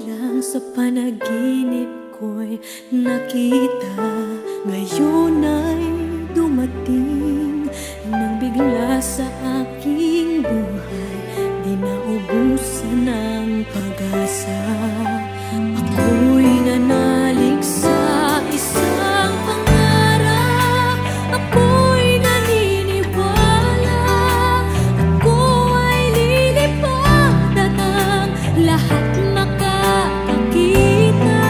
lang sa panaginip ko'y nakita. Ngayon ay dumating nang bigla sa aking buhay, di naubusan ng pag-asa. Ako'y nanalig sa isang pangarap, ako'y naniniwala, ako ay lilipad at ang lahat makakakita.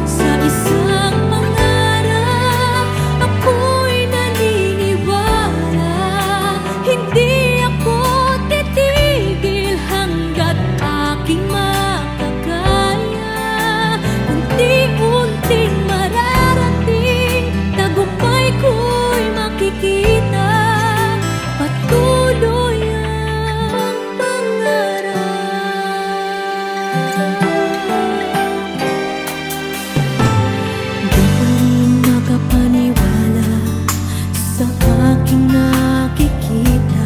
Sa isang pangarap, ako'y naniniwala, hindi ako titigil hanggat aking makakaya. Unti-unting mararating, tagumpay ko'y makikita, patuloy ang pangarap. Di makapaniwala sa aking nakikita,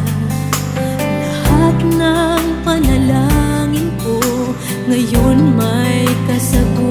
lahat ng panalangin ko ngayon may kasagutan.